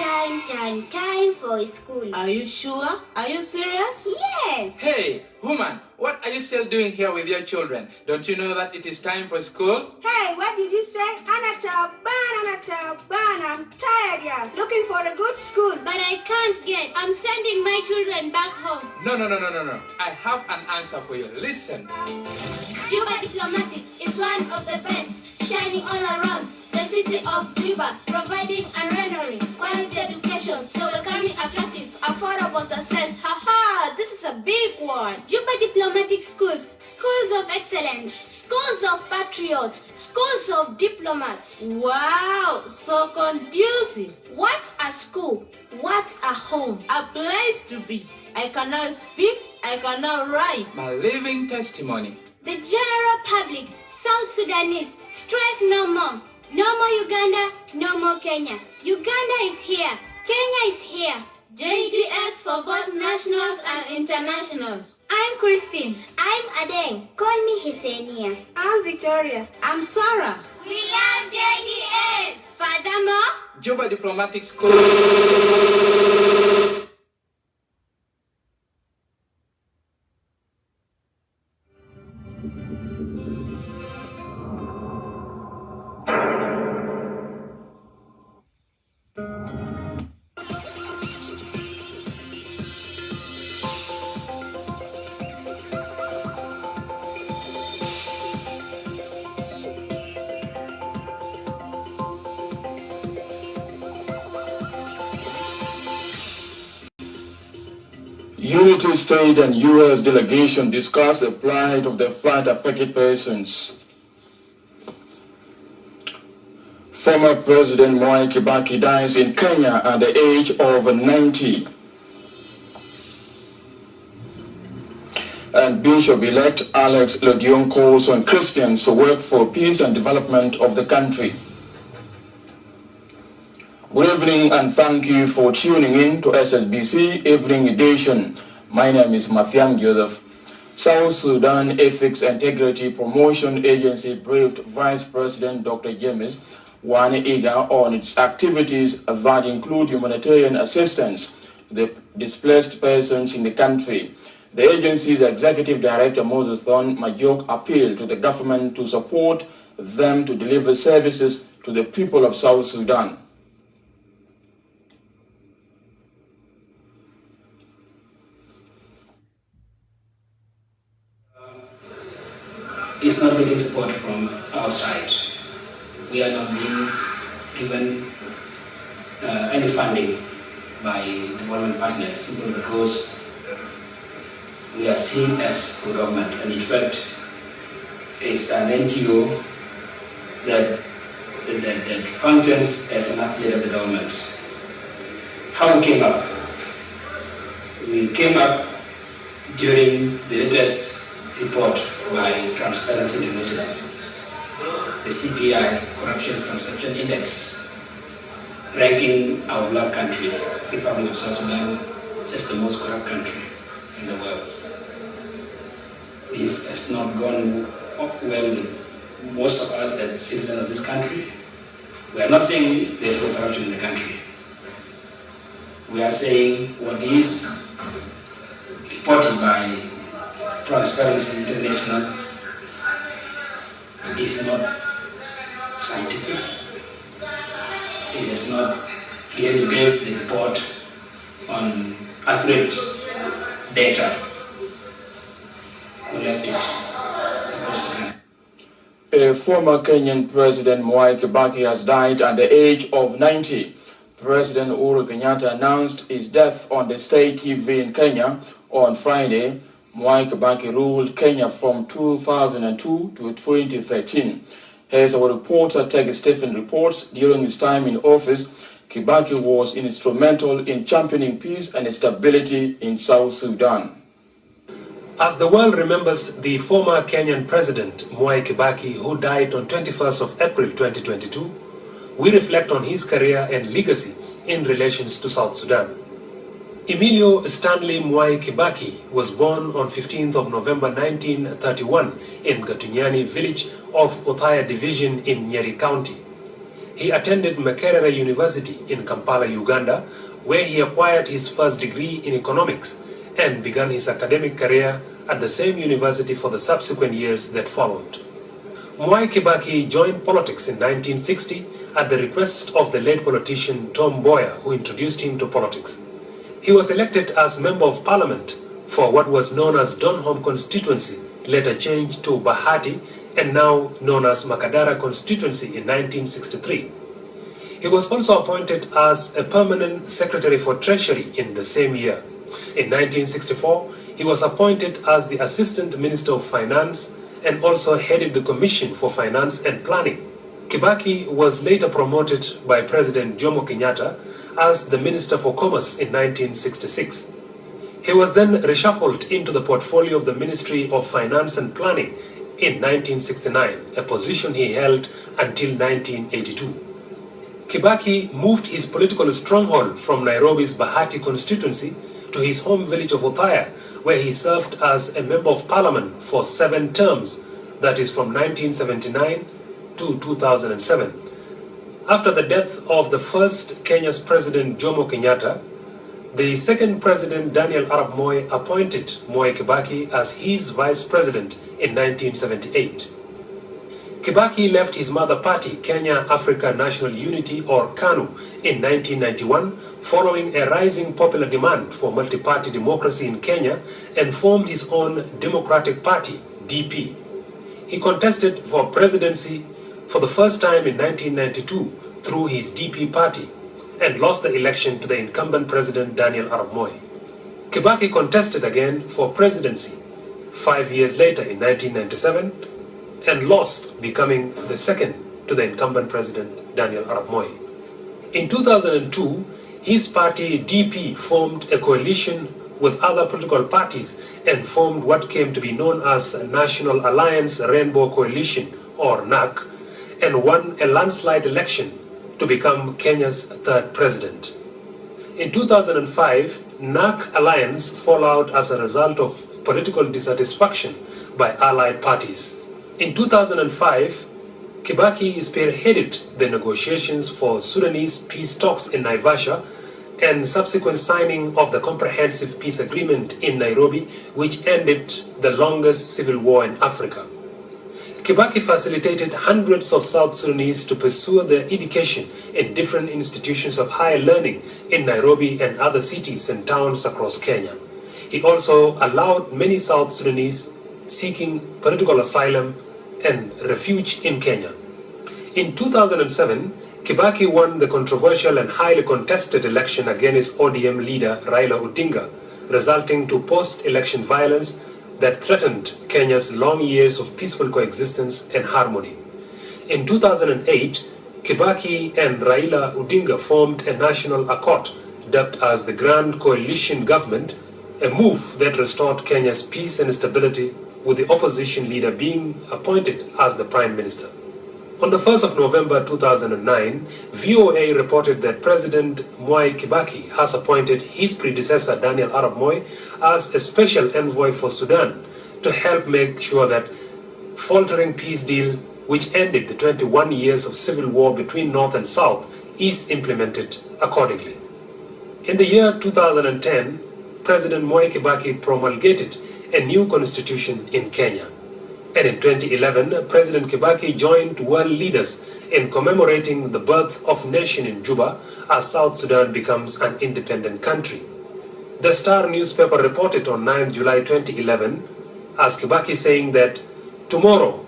time for school. Are you sure? Are you serious? Yes. Hey, woman, what are you still doing here with your children? Don't you know that it is time for school? Hey, what did you say? Anatal, I'm tired here. Looking for a good school. But I can't get. I'm sending my children back home. No. I have an answer for you. Listen. Juba Diplomatic is one of the best, shining all around the city of Juba, providing and rendering quality education, so welcoming, attractive, affordable success. Haha, this is a big one. Juba Diplomatic Schools, schools of excellence, schools of patriots, schools of diplomats. Wow, so conducive. What a school, what a home. A place to be. I can now speak, I can now write. My living testimony. The general public, South Sudanese, stress no more. No more Uganda, no more Kenya. Uganda is here, Kenya is here. JDS for both nationals and internationals. I'm Christine. I'm Adeng. Call me Hisenia. I'm Victoria. I'm Sarah. We love JDS. Furthermore, Juba Diplomatic School. Unity State and U.S. delegation discuss the plight of the flood-affected persons. Former President Mwai Kibaki dies in Kenya at the age of 90. And Bishop-elect Alex Lodion calls on Christians to work for peace and development of the country. Good evening and thank you for tuning in to SSBC Evening Edition. My name is Mathiang Joseph. South Sudan Ethics Integrity Promotion Agency briefed Vice President Dr. James Wani Iga on its activities that include humanitarian assistance to the displaced persons in the country. The agency's Executive Director Moses Thon Majok appealed to the government to support them to deliver services to the people of South Sudan. It's not getting support from outside. We are not being given any funding by development partners simply because we are seen as the government, and in fact, it's an NGO that functions as an affiliate of the government. How we came up? We came up during the latest report by Transparency International, the CPI, Corruption Perception Index, ranking our beloved country, Republic of South Sudan, as the most corrupt country in the world. This has not gone well with most of us as citizens of this country. We are not saying there is no corruption in the country. We are saying what is reported by Transparency International is not scientific. It is not clearly based the report on accurate data collected across the country. A former Kenyan President Mwai Kibaki has died at the age of 90. President Uhuru Kenyatta announced his death on the state TV in Kenya on Friday. Mwai Kibaki ruled Kenya from 2002 to 2013. As our reporter Teg Stephen reports, during his time in office, Kibaki was instrumental in championing peace and stability in South Sudan. As the world remembers the former Kenyan President Mwai Kibaki, who died on 21st of April 2022, we reflect on his career and legacy in relations to South Sudan. Emilio Stanley Mwai Kibaki was born on 15th of November 1931 in Gatunyani village of Othaya Division in Nyeri County. he attended Makerere University in Kampala, Uganda, where he acquired his first degree in economics and began his academic career at the same university for the subsequent years that followed. Mwai Kibaki joined politics in 1960 at the request of the late politician Tom Mboya, who introduced him to politics. He was elected as Member of Parliament for what was known as Donholm constituency, later changed to Bahati and now known as Makadara constituency in 1963. He was also appointed as a permanent Secretary for Treasury in the same year. In 1964, he was appointed as the Assistant Minister of Finance and also headed the Commission for Finance and Planning. Kibaki was later promoted by President Jomo Kenyatta as the Minister for Commerce in 1966. He was then reshuffled into the portfolio of the Ministry of Finance and Planning in 1969, a position he held until 1982. Kibaki moved his political stronghold from Nairobi's Bahati constituency to his home village of Othaya, where he served as a Member of Parliament for 7 terms, that is from 1979 to 2007. After the death of the first Kenya's President Jomo Kenyatta, the second President Daniel Arap Moi appointed Mwai Kibaki as his Vice President in 1978. Kibaki left his mother party, Kenya Africa National Unity or KANU, in 1991 following a rising popular demand for multi-party democracy in Kenya and formed his own Democratic Party, DP. He contested for presidency for the first time in 1992 through his DP party and lost the election to the incumbent President Daniel Arap Moi. Kibaki contested again for presidency 5 years later in 1997 and lost, becoming the second to the incumbent President Daniel Arap Moi. In 2002, his party DP formed a coalition with other political parties and formed what came to be known as National Alliance Rainbow Coalition or NAC and won a landslide election to become Kenya's third president. In 2005, NAC alliance fell out as a result of political dissatisfaction by allied parties. In 2005, Kibaki spearheaded the negotiations for Sudanese peace talks in Naivasha and subsequent signing of the Comprehensive Peace Agreement in Nairobi, which ended the longest civil war in Africa. Kibaki facilitated hundreds of South Sudanese to pursue their education in different institutions of higher learning in Nairobi and other cities and towns across Kenya. He also allowed many South Sudanese seeking political asylum and refuge in Kenya. In 2007, Kibaki won the controversial and highly contested election against ODM leader Raila Odinga, resulting to post-election violence that threatened Kenya's long years of peaceful coexistence and harmony. In 2008, Kibaki and Raila Odinga formed a national accord dubbed as the Grand Coalition Government, a move that restored Kenya's peace and stability, with the opposition leader being appointed as the Prime Minister. On the 1st of November 2009, VOA reported that President Mwai Kibaki has appointed his predecessor Daniel Arap Moi as a special envoy for Sudan to help make sure that faltering peace deal, which ended the 21 years of civil war between North and South, is implemented accordingly. In the year 2010, President Mwai Kibaki promulgated a new constitution in Kenya. And in 2011, President Kibaki joined world leaders in commemorating the birth of nation in Juba as South Sudan becomes an independent country. The Star newspaper reported on 9 July 2011 as Kibaki saying that tomorrow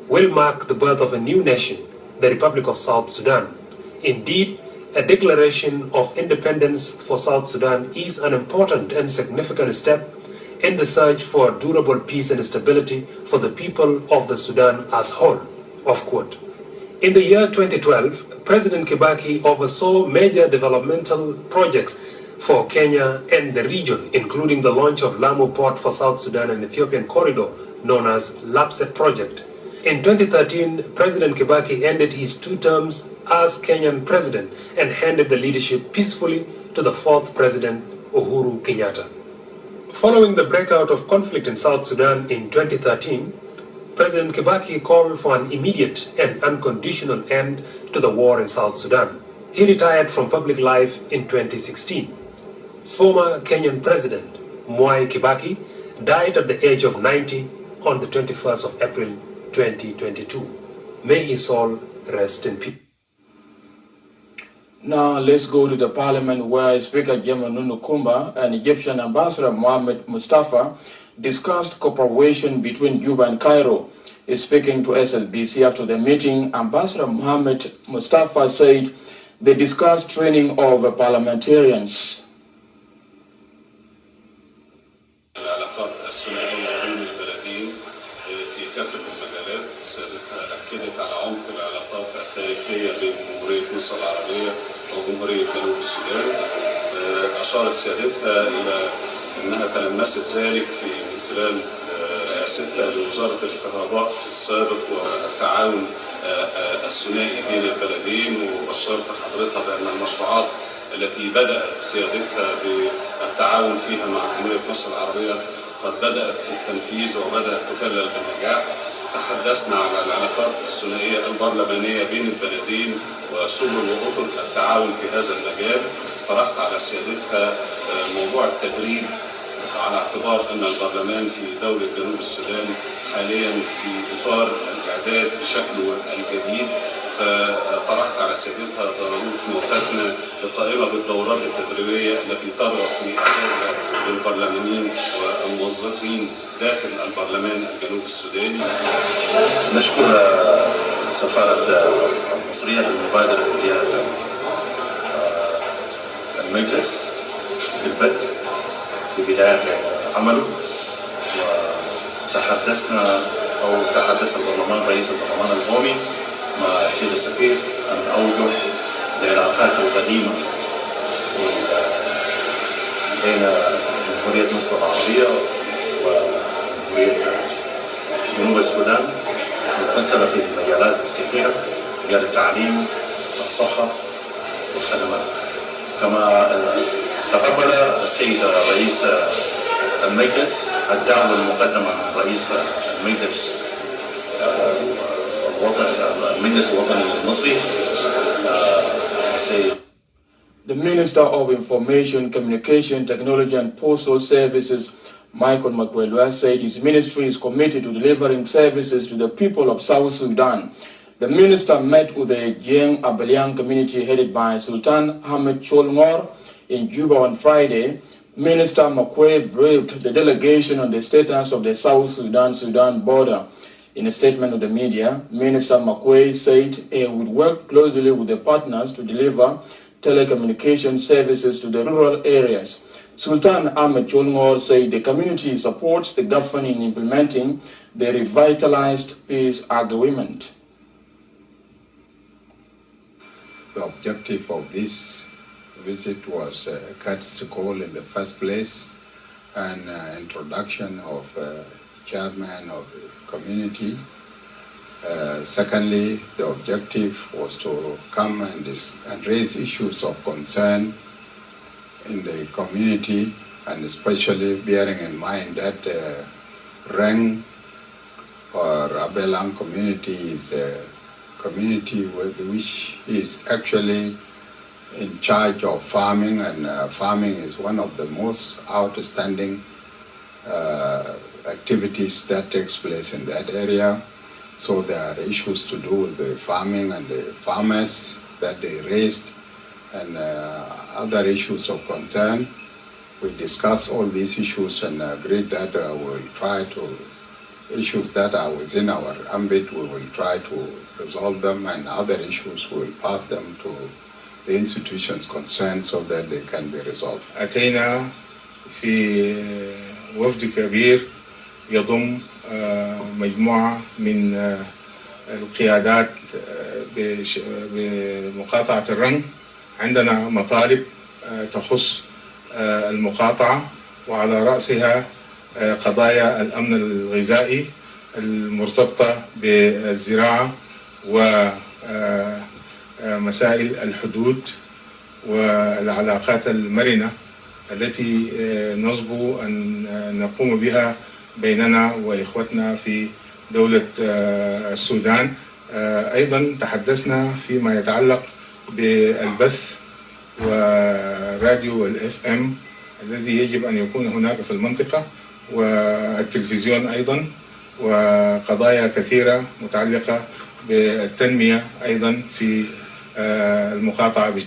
will mark the birth of a new nation, the Republic of South Sudan. Indeed, a declaration of independence for South Sudan is an important and significant step in the search for durable peace and stability for the people of the Sudan as whole, off quote. In the year 2012, President Kibaki oversaw major developmental projects for Kenya and the region, including the launch of Lamu Port for South Sudan and Ethiopian corridor known as LAPSET project. In 2013, President Kibaki ended his 2 terms as Kenyan president and handed the leadership peacefully to the 4th President, Uhuru Kenyatta. Following the breakout of conflict in South Sudan in 2013, President Kibaki called for an immediate and unconditional end to the war in South Sudan. He retired from public life in 2016. Former Kenyan President Mwai Kibaki died at the age of 90 on the 21st of April 2022. May his soul rest in peace. Now let's go to the parliament where Speaker German Nunukumba and Egyptian Ambassador Mohamed Mustafa discussed cooperation between Juba and Cairo. Speaking to SSBC after the meeting, Ambassador Mohamed Mustafa said they discussed training of parliamentarians. العلاقات الثنائية بين البلدين في كافة المجالات أكدت على عمق العلاقات التاريخية بين جمهورية مصر العربية وجمهورية جنوب السودان. أشارت سيادتها إلى أنها تلمست ذلك من خلال رئاستها لوزارة الكهرباء في السابق والتعاون الثنائي بين البلدين، وبشرت حضرتها بأن المشروعات التي بدأت سيادتها بالتعاون فيها مع جمهورية مصر العربية قد بدأت في التنفيذ وبدأت تكلل بالنجاح. تحدثنا على العلاقات الثنائية البرلمانية بين البلدين وسبل وأطر التعاون في هذا المجال. طرحت على سيادتها موضوع التدريب على اعتبار أن البرلمان في دولة جنوب السودان حاليا في إطار الإعداد بشكله الجديد، فطرحت على سيادتها ضرورة موافقتنا لقائمة بالدورات التدريبية التي ترغب في إعدادها للبرلمانيين والموظفين داخل البرلمان الجنوب السوداني. نشكر السفارة المصرية للمبادرة لزيارة المجلس في البدء في بداية عمله، وتحدثنا أو تحدث البرلمان رئيس البرلمان القومي مع السيد السفير عن أوجه العلاقات القديمة بين جمهورية مصر العربية وجمهورية جنوب السودان، متمثلة في مجالات كثيرة، مجال التعليم، الصحة والخدمات. كما تقبل السيد رئيس المجلس الدعوة المقدمة من رئيس المجلس الوطني المصري. The Minister of Information, Communication, Technology and Postal Services, Michael Makwelwa, said his ministry is committed to delivering services to the people of South Sudan. The minister met with the Jiang Abelian community headed by Sultan Ahmed Cholngor in Juba on Friday. Minister Makwe briefed the delegation on the status of the South Sudan border. In a statement to the media, Minister Makwe said he would work closely with the partners to deliver telecommunication services to the rural areas. Sultan Ahmed Cholngor said the community supports the government in implementing the revitalized peace agreement. The objective of this visit was a courtesy call in the first place, and introduction of chairman of the community. Secondly, the objective was to come and raise issues of concern in the community, and especially bearing in mind that Reng or Abelang community is a community which is actually in charge of farming, and farming is one of the most outstanding activities that takes place in that area. So there are issues to do with the farming and the farmers that they raised, and other issues of concern. We discussed all these issues and agreed that we'll try to, issues that are within our ambit, we will try to resolve them, and other issues we'll pass them to the institutions concerned so that they can be resolved. أتينا في وفد كبير يضم مجموعة من القيادات بمقاطعة الرنج. عندنا مطالب تخص المقاطعة، وعلى رأسها قضايا الأمن الغذائي المرتبطة بالزراعة ومسائل الحدود والعلاقات المرنة التي نصبو أن نقوم بها بيننا وإخوتنا في دولة السودان. أيضا تحدثنا فيما يتعلق بالبث وراديو الإف إم الذي يجب أن يكون هناك في المنطقة، والتلفزيون أيضا، وقضايا كثيرة متعلقة بالتنمية أيضا في المقاطعة.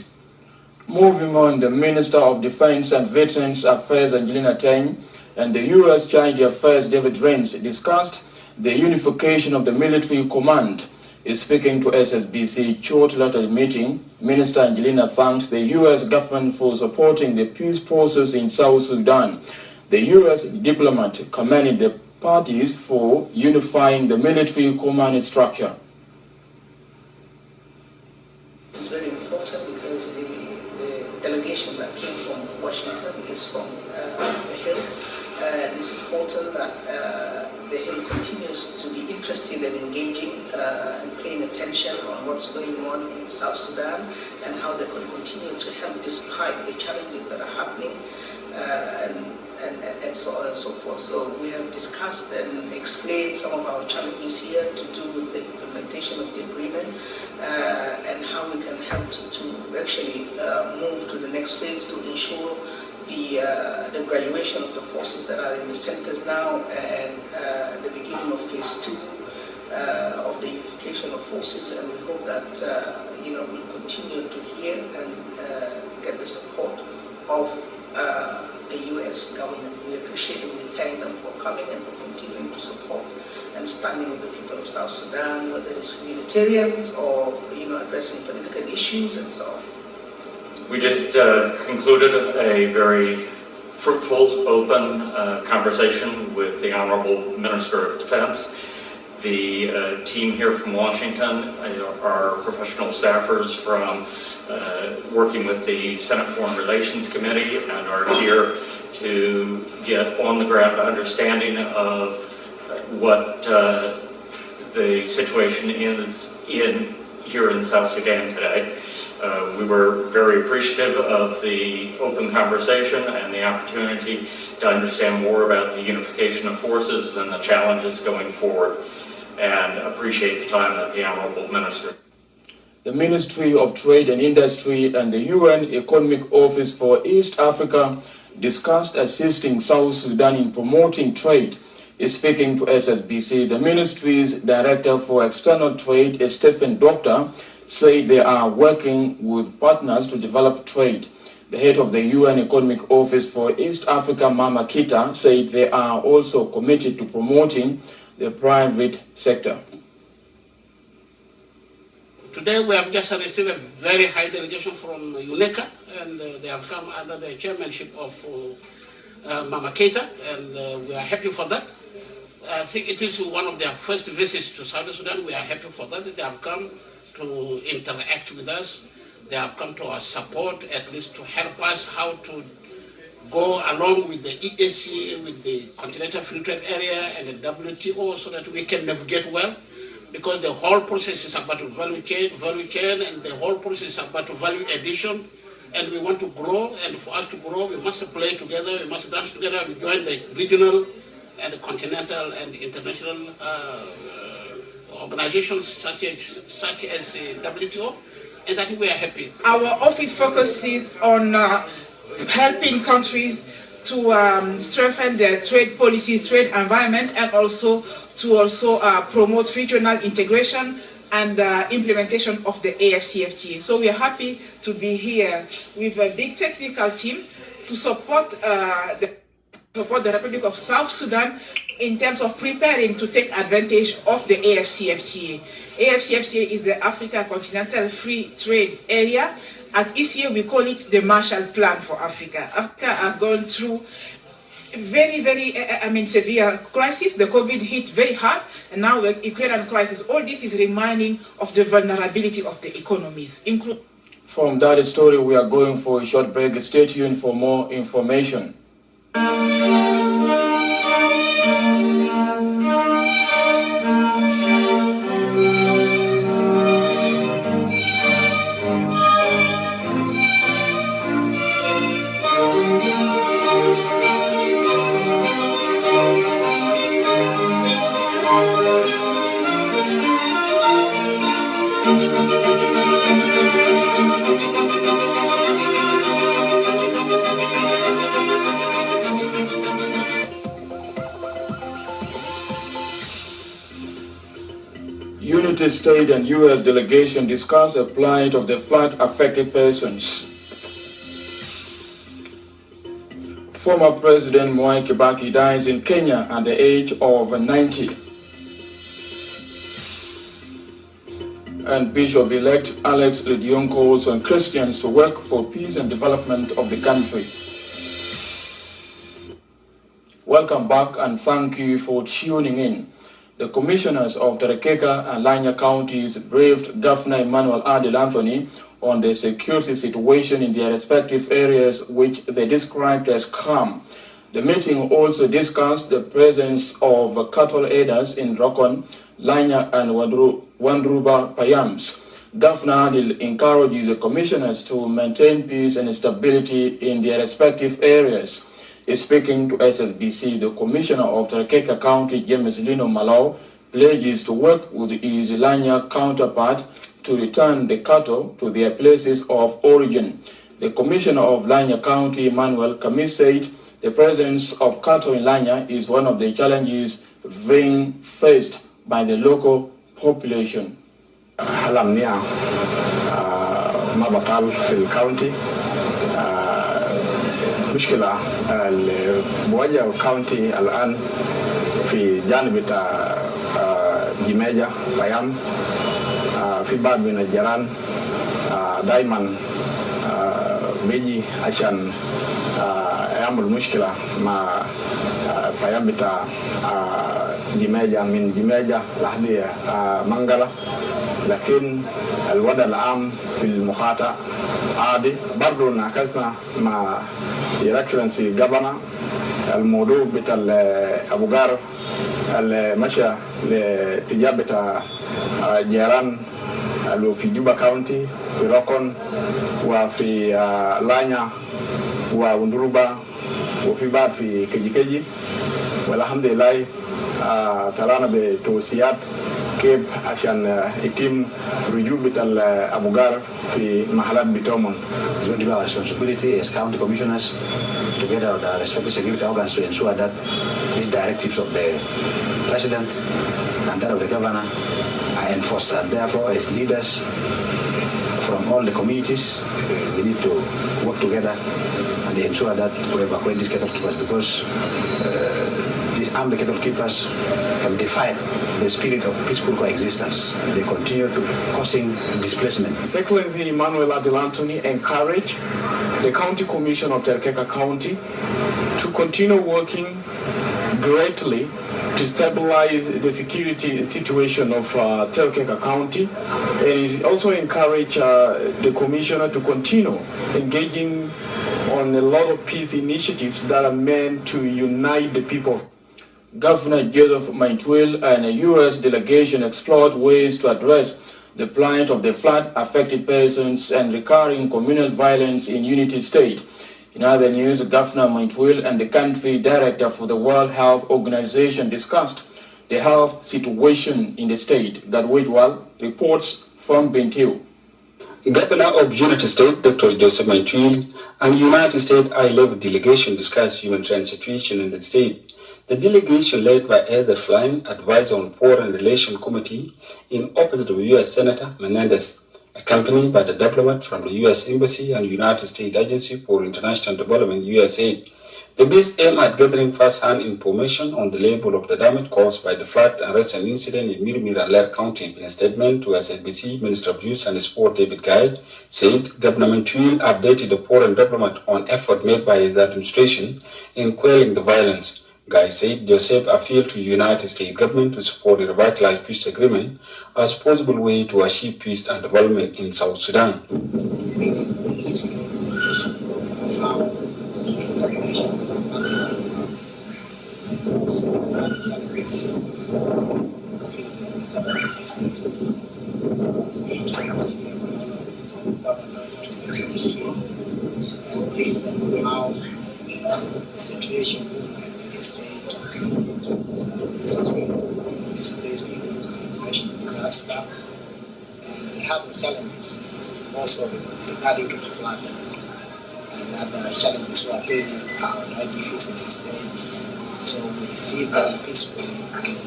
Moving on, the Minister of Defense and Veterans Affairs, Angelina Tang, and the U.S.-China Affairs, David Reince, discussed the unification of the military command. Speaking to SSBC shortly after the meeting, Minister Angelina thanked the U.S. government for supporting the peace process in South Sudan. The U.S. diplomat commended the parties for unifying the military command structure. It's very important because the delegation that came from Washington is from the Hill. It's important that the Hill continues to be interested and engaging and paying attention on what's going on in South Sudan and how they can continue to help despite the challenges that are happening and so on and so forth. So we have discussed and explained some of our challenges here to do with the implementation of the agreement and how we can help to actually move to the next phase to ensure the graduation of the forces that are in the centers now and the beginning of phase 2 of the unification of forces. And we hope that we'll continue to hear and get the support of the U.S. government. We appreciate it. We thank them for coming and for continuing to support and standing with the people of South Sudan, whether it's humanitarians or addressing political issues and so on. We just concluded a very fruitful, open conversation with the Honorable Minister of Defense. The team here from Washington are professional staffers from working with the Senate Foreign Relations Committee and are here to get on-the-ground understanding of what the situation is here in South Sudan today. We were very appreciative of the open conversation and the opportunity to understand more about the unification of forces and the challenges going forward, and appreciate the time that the Honorable Minister. The Ministry of Trade and Industry and the UN Economic Office for East Africa discussed assisting South Sudan in promoting trade. Speaking to SSBC, the ministry's Director for External Trade, Stephen Doctor, said they are working with partners to develop trade. The head of the UN Economic Office for East Africa, Mama Kita, said they are also committed to promoting the private sector. Today we have just received a very high delegation from UNECA, and they have come under the chairmanship of Mama Keita, and we are happy for that. I think it is one of their first visits to South Sudan. We are happy for that. They have come to interact with us. They have come to our support, at least to help us how to go along with the EAC, with the Continental Free Trade Area and the WTO, so that we can navigate well. Because the whole process is about value chain, and the whole process is about value addition, and we want to grow, and for us to grow, we must play together, we must dance together, we join the regional and the continental and international organizations such as WTO, and I think we are happy. Our office focuses on helping countries to strengthen their trade policies, trade environment, and also to promote regional integration and implementation of the AFCFTA. So we are happy to be here with a big technical team to support the Republic of South Sudan in terms of preparing to take advantage of the AFCFTA. AFCFTA is the Africa Continental Free Trade Area. At ECA, we call it the Marshall Plan for Africa. Africa has gone through very, severe crisis. The COVID hit very hard, and now the Ukrainian crisis. All this is reminding of the vulnerability of the economies. From that story, we are going for a short break. Stay tuned for more information. United States and U.S. delegation discuss the plight of the flood-affected persons. Former President Mwai Kibaki dies in Kenya at the age of 90. And Bishop-elect Alex Legion calls on Christians to work for peace and development of the country. Welcome back and thank you for tuning in. The commissioners of Terekeka and Lanya counties briefed Governor Emmanuel Adel Anthony on the security situation in their respective areas, which they described as calm. The meeting also discussed the presence of cattle herders in Rokon, Lanya and Wandruba Payams. Governor Adel encourages the commissioners to maintain peace and stability in their respective areas. Speaking to SSBC, the Commissioner of Terekeka County, James Lino Malau, pledges to work with his Lanya counterpart to return the cattle to their places of origin. The Commissioner of Lanya County, Emmanuel Kamis, said the presence of cattle in Lanya is one of the challenges being faced by the local population. Halamnia Mabatal في الكاونتي مشكلة المواجهة الكاونتي الآن في جانب جميجة بيام في بعض من الجيران دائما بيجي عشان يعمل مشكلة مع بيام بتاع جميجة من جميجة لحد منغلة، لكن الوضع العام في المخاطة عادي. برضو نعكسنا مع Your Excellency Governor الموضوع بتاع أبو جار المشى لتجابة جيران في جوبا كاونتي في روكون وفي لانيا ووندروبا وفي بعض في كجي والحمد لله ترانا بتوصيات كيف عشان يتم رجوع بتاع أبو جار في محلات بتومن. It's going to be our responsibility as county commissioners together with the respective security organs to ensure that these directives of the president and that of the governor are enforced. And therefore, as leaders from all the communities, we need to work together and ensure that we evacuate these cattle keepers, because these armed cattle keepers have defied the spirit of peaceful coexistence. They continue to causing displacement. His Excellency Emmanuel Adel Anthony encouraged the County Commission of Terekeka County to continue working greatly to stabilize the security situation of Terekeka County, and he also encouraged the Commissioner to continue engaging on a lot of peace initiatives that are meant to unite the people. Governor Joseph Maintwil and a U.S. delegation explored ways to address the plight of the flood-affected persons and recurring communal violence in Unity State. In other news, Governor Maintwil and the country director for the World Health Organization discussed the health situation in the state. Gadwejwal reports from Bentiu. Governor of Unity State, Dr. Joseph Maintwil, and United States high-level delegation discussed humanitarian situation in the state. The delegation, led by Heather Flynn, advisor on Foreign Relations Committee, in opposite of U.S. Senator Menendez, accompanied by the diplomat from the U.S. Embassy and United States Agency for International Development, USAID. The base aimed at gathering first-hand information on the level of the damage caused by the flood and recent incident in Miramir and Laird County. In a statement to SSBC, Minister of Youth and Sport David Guy said Governor Maintwil updated the foreign diplomat on effort made by his administration in quelling the violence. Guy said Joseph appealed to the United States government to support the revitalized peace agreement as a possible way to achieve peace and development in South Sudan. The situation displaced people by national disaster, and have the challenges also regarding to the plan and other challenges were attaining our IDPs in the state. So we received them peacefully and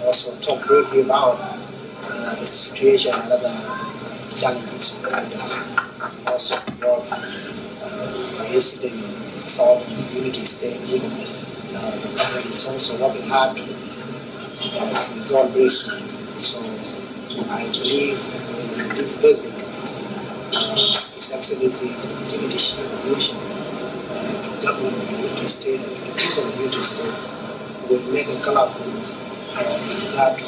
also talk briefly about the situation and other challenges. Also involve the incident in Southern Unity State. The government is also working hard to resolve this. So I believe with this basic His Excellency the leadership vision to government of the Unity State and to the people of the Unity State will make a colorful in regard to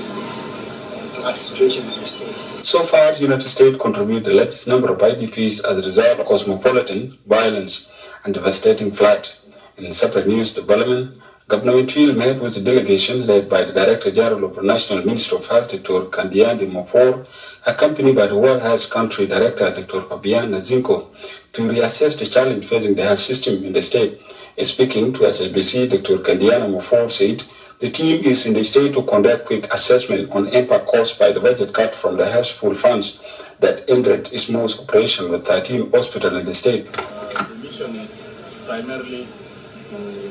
the situation in the state. So far, the United States contributed the largest number of IDPs as a result of cosmopolitan violence and devastating flood. In separate news development, Governor Mitchell met with a delegation led by the Director General of the National Ministry of Health, Dr. Kandiani Mofor, accompanied by the World Health Country Director, Dr. Fabian Nazinko, to reassess the challenge facing the health system in the state. Speaking to SSBC, Dr. Kandiani Mofor said the team is in the state to conduct quick assessment on impact caused by the budget cut from the health pool funds that ended its most operation with 13 hospitals in the state. The mission is primarily to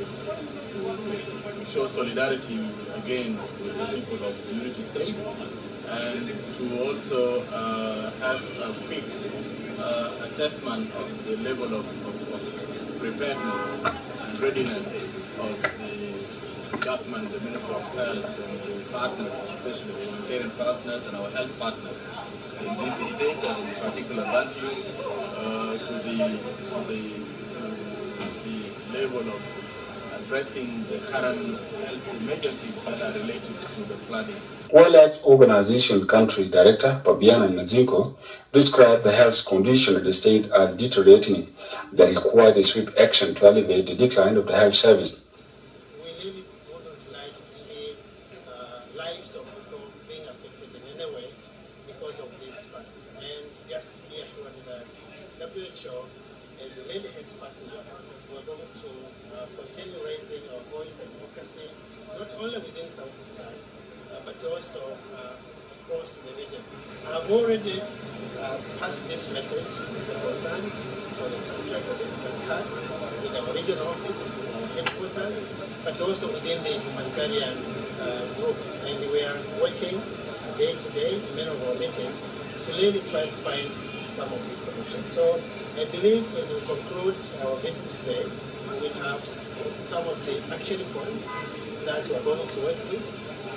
show solidarity again with the people of the Unity State and to also have a quick assessment of the level of preparedness and readiness of the government, the Ministry of Health and the partners, especially the humanitarian partners and our health partners in this state, and in particular Bantu, to the level of addressing the current health emergencies that are related to the flooding. World Health Organization Country Director Fabiana Nazinko described the health condition of the state as deteriorating that required a swift action to alleviate the decline of the health service. We really wouldn't like to see lives of people being affected in any way because of this flood. And just be assured that WHO as a lead health partner, we're going to continue raising our voice and advocacy, not only within South Sudan, but also across the region. I've already passed this message as a concern for the country for this cut with our regional office, with our headquarters, but also within the humanitarian group. And we are working day to day in many of our meetings to really try to find some of these solutions. So I believe as we conclude our visit today, we will have some of the action points that we are going to work with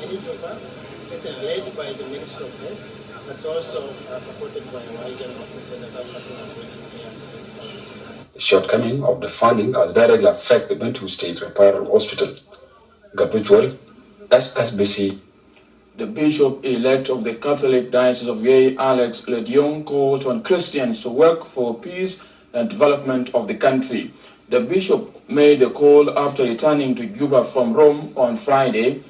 in Juba, certainly led by the Ministry of Health, but also supported by our regional office and the government is working here in South Sudan. The shortcoming of the funding has directly affected the Bantu State Referral Hospital. Gabriel, SSBC. The Bishop-elect of the Catholic Diocese of Yei, Alex Ledion, called on Christians to work for peace and development of the country. The Bishop made the call after returning to Juba from Rome on Friday.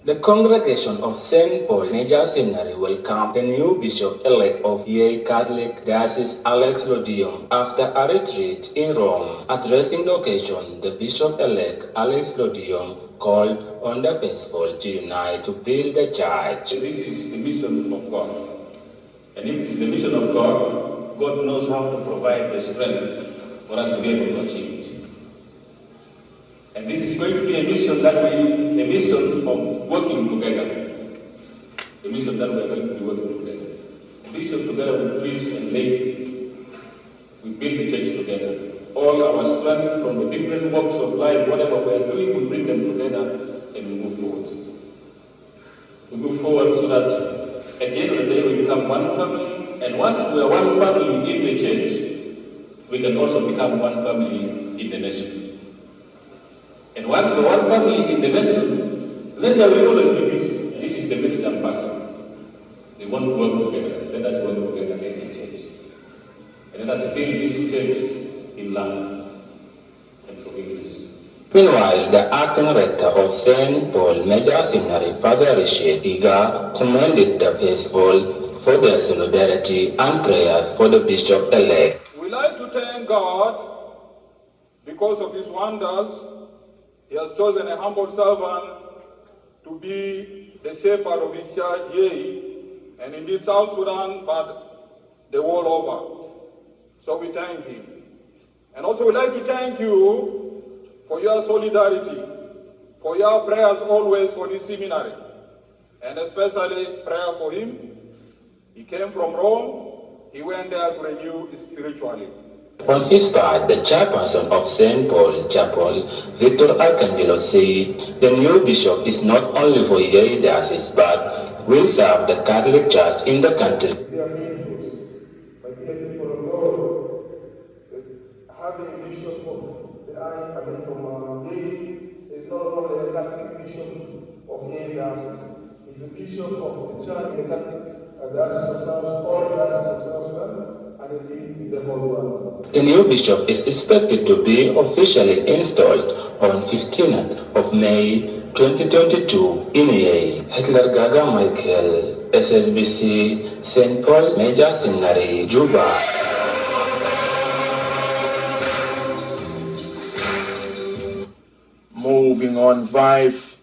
The congregation of St. Paul Major Seminary welcomed the new bishop-elect of Yei Catholic Diocese, Alex Lodium, after a retreat in Rome. Addressing the occasion, the bishop-elect Alex Lodium called on the faithful to unite to build the church. This is the mission of God. And if it is the mission of God, God knows how to provide the strength for us to be able to achieve it. And this is going to be a mission of working together. A mission that we are going to be working together. A mission together with priest and laity. We build the church together. All our strength from the different walks of life, whatever we are doing, we bring them together and we move forward. We move forward so that at the end of the day we become one family, and once we are one family in the church, we can also become one family in the nation. And once we're one family in the nation, then there will always be peace. This is the message I'm passing. They want to work together. Let us work together as a church. And let us build this church in love and forgiveness. Meanwhile, the acting rector of St. Paul Major Seminary, Father Richard Iga, commended the faithful for their solidarity and prayers for the bishop-elect. We like to thank God because of his wonders. He has chosen a humble servant to be the shepherd of his church, yea, and indeed South Sudan, but the world over. So we thank him. And also we'd like to thank you for your solidarity, for your prayers always for this seminary, and especially prayer for him. He came from Rome, he went there to renew spiritually. On his part, the chairperson of St. Paul Chapel, Victor Arcangelo, said the new bishop is not only for Yei Diocese but will serve the Catholic Church in the country. Having a bishop of the eye coming from Yei is not only a Catholic bishop of Yei Diocese, he's a bishop of the church, the Catholic Diocese of South, all dioceses of South Sudan, and indeed the whole world. The new bishop is expected to be officially installed on 15th of May 2022 in Yei. Hitler Gaga Michael, SSBC, St. Paul Major Seminary, Juba. Moving on, five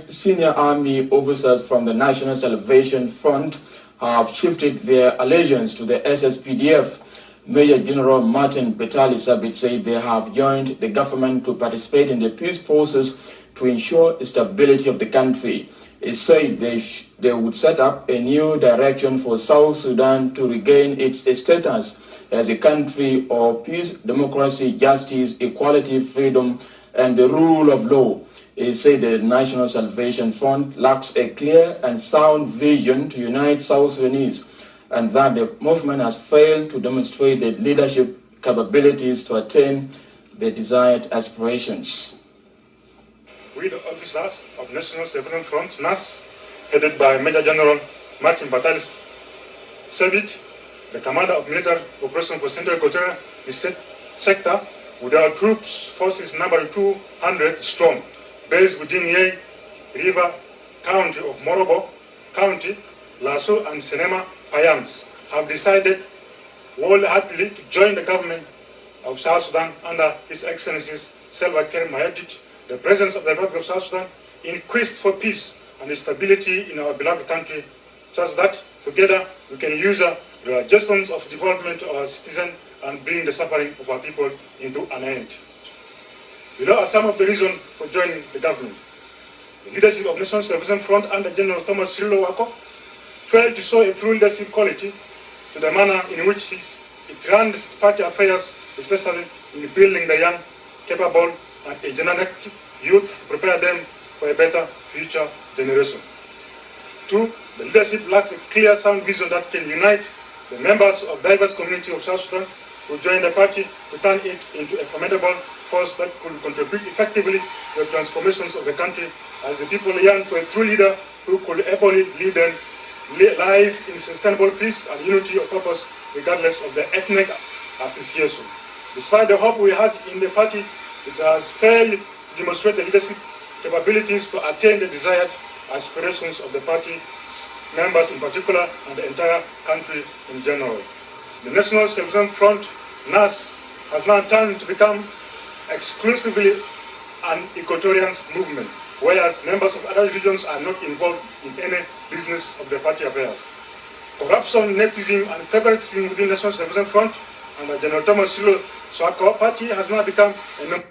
senior army officers from the National Salvation Front have shifted their allegiance to the SSPDF. Major General Martin Betali Sabit said they have joined the government to participate in the peace process to ensure the stability of the country. He said they would set up a new direction for South Sudan to regain its status as a country of peace, democracy, justice, equality, freedom, and the rule of law. He said the National Salvation Front lacks a clear and sound vision to unite South Sudanese, and that the movement has failed to demonstrate the leadership capabilities to attain the desired aspirations. We, the officers of National Salvation Front, NAS, headed by Major General Martin Batalis Sabit, the commander of military operations for Central Equatorial Sector, with our troops, forces number 200 strong, based within Yei River County of Morobo County, Lasso and Senema Payams, have decided wholeheartedly to join the government of South Sudan under His Excellency's Salva Kiir Mayardit, the President of the Republic of South Sudan, in quest for peace and stability in our beloved country, such that together we can use the adjustments of development to our citizens and bring the suffering of our people into an end. Below are some of the reasons for joining the government. The leadership of National Salvation Front under General Thomas Sirilo Wako failed to show a true leadership quality to the manner in which it runs its party affairs, especially in building the young, capable, and energetic youth to prepare them for a better future generation. 2, the leadership lacks a clear, sound vision that can unite the members of diverse community of South Sudan who join the party to turn it into a formidable force that could contribute effectively to the transformations of the country as the people yearn for a true leader who could ably lead them live in sustainable peace and unity of purpose regardless of the ethnic affiliation. Despite the hope we had in the party, it has failed to demonstrate the leadership capabilities to attain the desired aspirations of the party members in particular and the entire country in general. The National Salvation Front, NAS, has now turned to become exclusively an Equatorian movement, whereas members of other regions are not involved in any business of the party affairs. Corruption, nepotism, and favoritism within the National Salvation Front and General Thomas Sirilo Wako party has now become a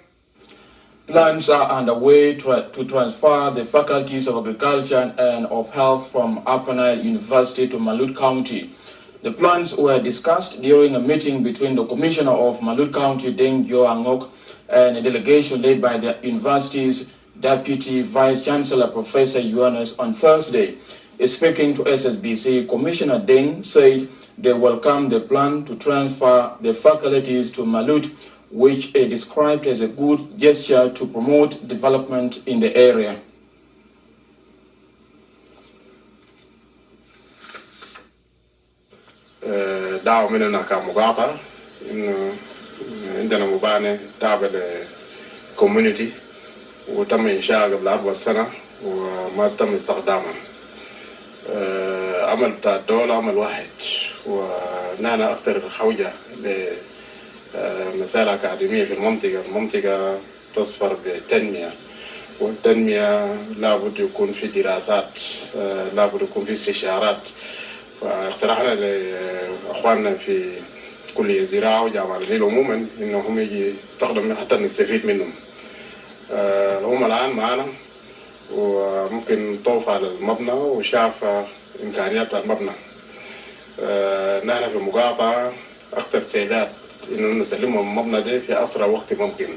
Plans are underway to transfer the faculties of agriculture and of health from Upper Nile University to Malut County. The plans were discussed during a meeting between the Commissioner of Malut County, Deng Jo Angok, and a delegation led by the university's Deputy Vice Chancellor, Professor Yuanes, on Thursday. Speaking to SSBC, Commissioner Deng said they welcome the plan to transfer the faculties to Malut, which he described as a good gesture to promote development in the area. دعوة مننا كمقاطعة إنه عندنا مباني تابع للكوميونيتي وتم إنشاء قبل 4 سنة وما تم استخدامها. العمل بتاع الدولة عمل واحد، ونحن أكثر حوجة لمسائل أكاديمية في المنطقة تصفر بالتنمية، والتنمية لابد يكون في دراسات، لابد يكون في استشارات. فاقترحنا لأخواننا في كلية الزراعة وجامعة النيل عموما إنهم يجي يستخدموا حتى نستفيد منهم. هم الآن معنا وممكن طوف على المبنى وشاف إمكانيات المبنى. نحن في مقاطعة أكثر استعداد إنه نسلمهم المبنى ده في أسرع وقت ممكن.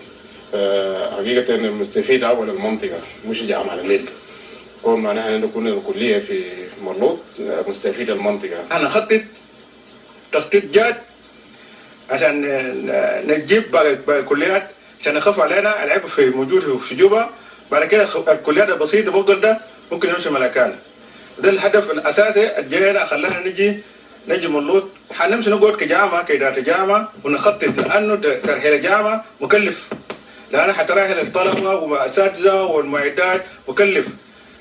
حقيقة المستفيد أول المنطقة مش جامعة النيل. كون ما نحن نكون الكلية في مرلوط مستفيد المنطقة. أنا خطط تخطيط جاد عشان نجيب بعض الكليات عشان يخفوا علينا العيب في موجود في جوبا. بعد كده الكليات البسيطة بفضل ده ممكن نمشي ملكان. ده الهدف الأساسي الجينا خلانا نجي مرلوط. حنمشي نقعد كجامعة كإدارة جامعة ونخطط، لأنه ترحيل جامعة مكلف، لأنه حترحل الطلبة والأساتذة والمعدات مكلف.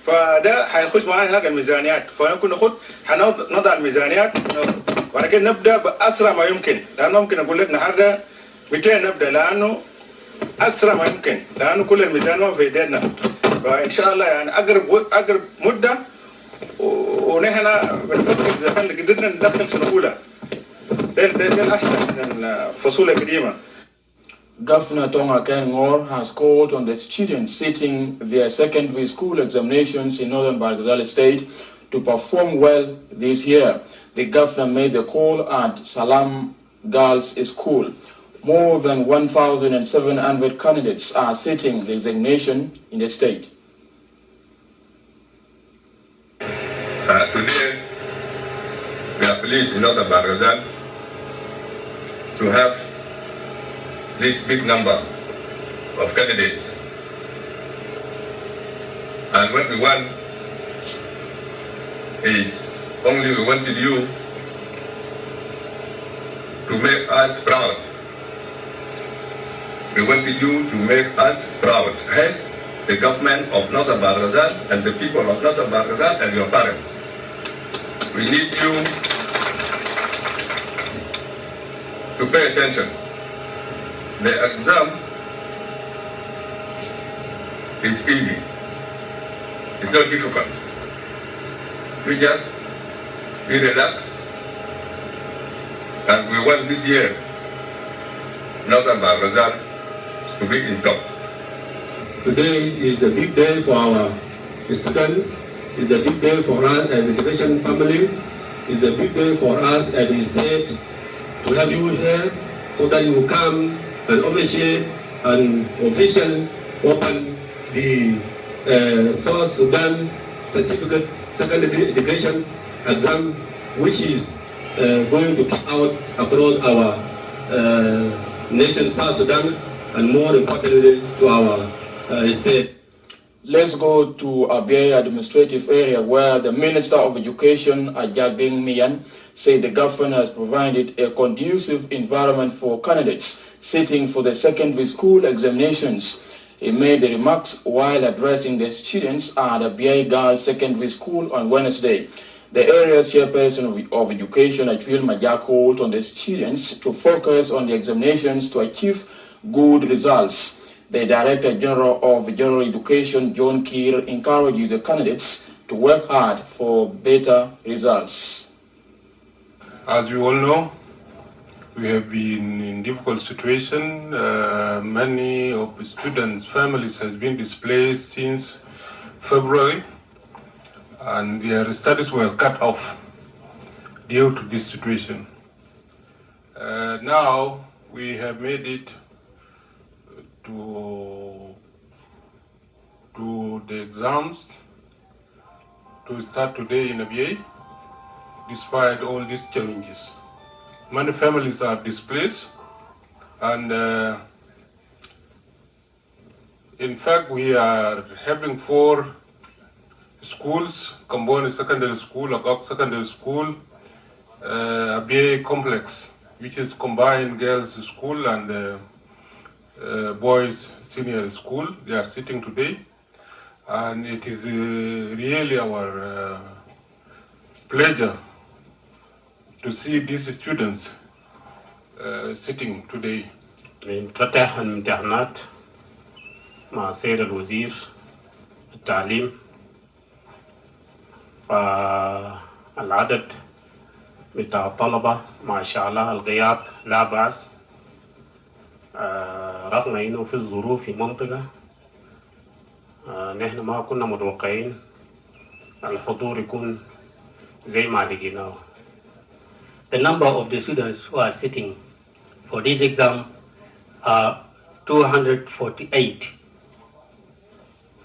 فده حيخش معانا هناك الميزانيات، فنكون حنضع الميزانيات وبعد كده نبدا باسرع ما يمكن، لانه ممكن اقول لك النهارده 200 نبدا، لانه اسرع ما يمكن، لانه كل الميزانيه في ايدينا. فان شاء الله يعني اقرب مده ونحن بنفكر اذا كان قدرنا ندخل سنه اولى. ده الاشهر من الفصول القديمه. Governor Tonga Ken Ngor has called on the students sitting their secondary school examinations in northern Bargazal State to perform well this year. The governor made the call at Salam Girls School. More than 1,700 candidates are sitting the examination in the state. Today, we are pleased in northern Bargazal to have this big number of candidates. And what we want is only we wanted you to make us proud. We wanted you to make us proud. Hence, the government of Northern Bargazal and the people of Northern Bargazal and your parents. We need you to pay attention. The exam is easy. It's not difficult. We just be relaxed, and we want this year Northern Bargazal to be in top. Today is a big day for our students. It's a big day for us as a education family. It's a big day for us as a state to have you here so that you come and officiate and officially open the South Sudan Certificate Secondary Education exam, which is going to kick out across our nation, South Sudan, and more importantly to our state. Let's go to Abyei administrative area where the Minister of Education, Ajabing Mian, said the government has provided a conducive environment for candidates sitting for the secondary school examinations. He made the remarks while addressing the students at Abyei Girls Secondary School on Wednesday. The area's chairperson of education, Achwil Majak, called on the students to focus on the examinations to achieve good results. The Director General of General Education, John Keir, encourages the candidates to work hard for better results. As you all know, we have been in difficult situation. Many of the students' families has been displaced since February, and their studies were cut off due to this situation. Now we have made it to the exams to start today in Abyei, despite all these challenges. Many families are displaced, and in fact we are having 4 schools: Kamboni Secondary School, Agok Secondary School, Abyei Complex, which is combined girls school and boys senior school. They are sitting today, and it is really our pleasure to see these students sitting today. بنفتتح الامتحانات مع سيد الوزير التعليم، فالعدد بتاع الطلبة ما شاء الله الغياب لا بأس، رغم انه في الظروف في منطقة نحن ما كنا متوقعين الحضور يكون زي ما لقيناه. The number of the students who are sitting for this exam are 248.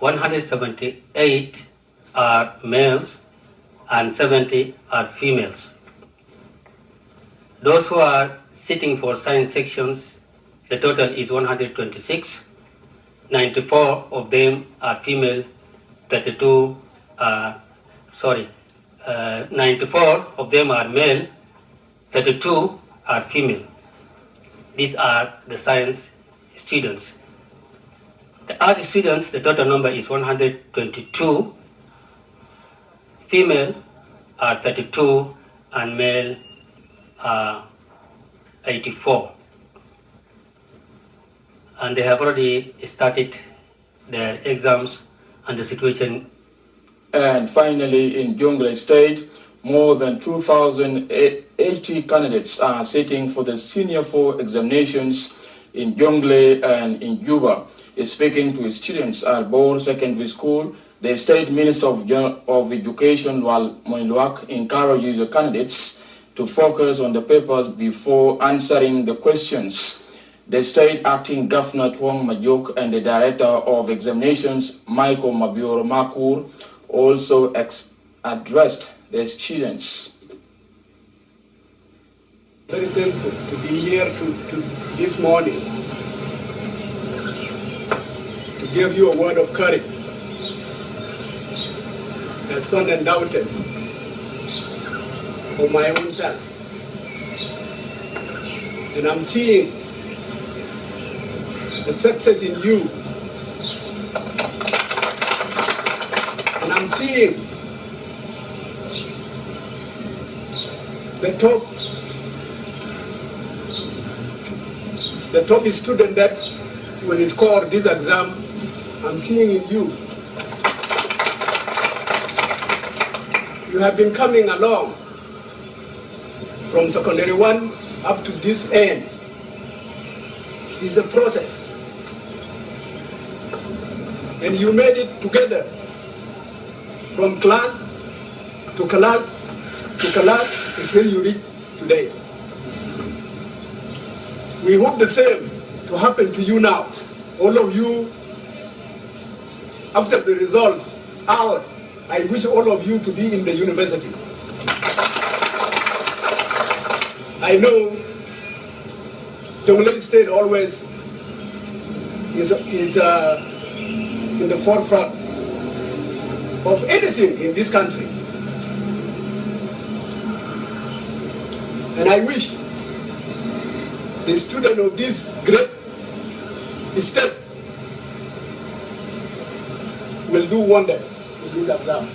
178 are males and 70 are females. Those who are sitting for science sections, the total is 126. 94 of them are female, 94 of them are male, 32 are female. These are the science students. The art students, the total number is 122. Female are 32 and male are 84. And they have already started their exams and the situation. And finally, in Jonglei State, more than 2,080 candidates are sitting for the Senior 4 examinations in Jonglei and in Juba. Speaking to students at Bor Secondary School, the State Minister of Education, Wal Moinluak, encourages the candidates to focus on the papers before answering the questions. The State Acting Governor Tuong Majuk and the Director of Examinations, Michael Mabior Makur, also addressed the students. Very thankful to be here this morning to give you a word of courage as sons and daughters of my own self. And I'm seeing the success in you. And I'm seeing the top student that will score this exam, I'm seeing in you. You have been coming along from secondary 1 up to this end. It's a process. And you made it together from class to class to class until you reach today. We hope the same to happen to you now. All of you, after the results out, I wish all of you to be in the universities. I know Jonglei State always is in the forefront of anything in this country. And I wish the student of this great state will do wonders in this exam.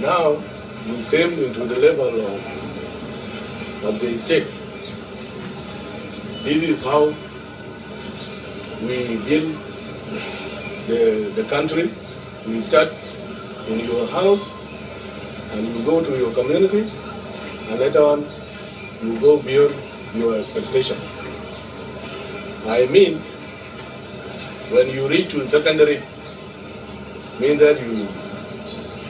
Now we came into the level of the state. This is how we build the country. We start in your house and you go to your community and later on you go beyond your expectation. I mean, when you reach to secondary, means that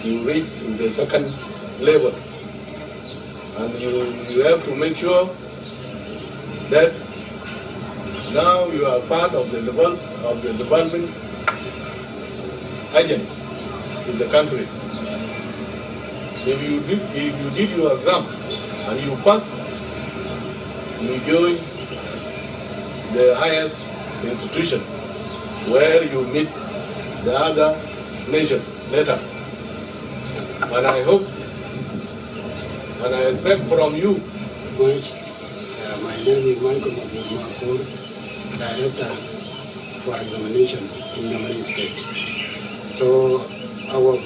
you reach to the second level, and you have to make sure that now you are part of the development agents in the country. If you did your exam and you pass, you join the highest institution where you meet the other nation later. And I hope and I expect from you. My name is Michael Makur, Director for Examination in Jonglei State. So our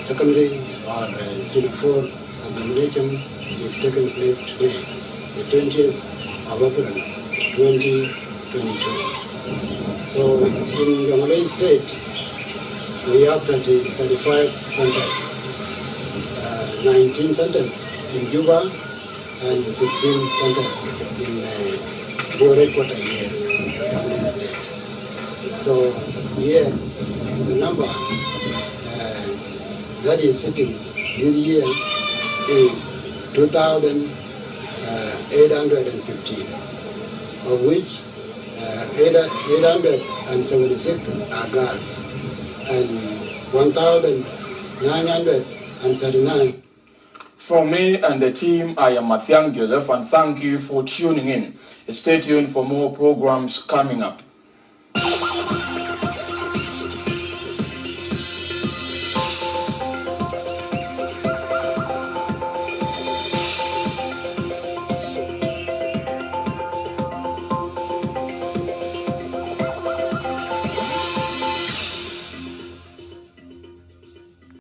secondary or Senior 4 examination is taking place today, the 20th of April 2022. So in Jonglei State, we have 35 centers, 19 centers in Juba and 16 centers in Bore Quarter here, Jonglei State. So here, the number that is sitting this year is 2,815, of which 876 are girls and 1,939. From me and the team, I am Mathiang Joseph, and thank you for tuning in. Stay tuned for more programs coming up.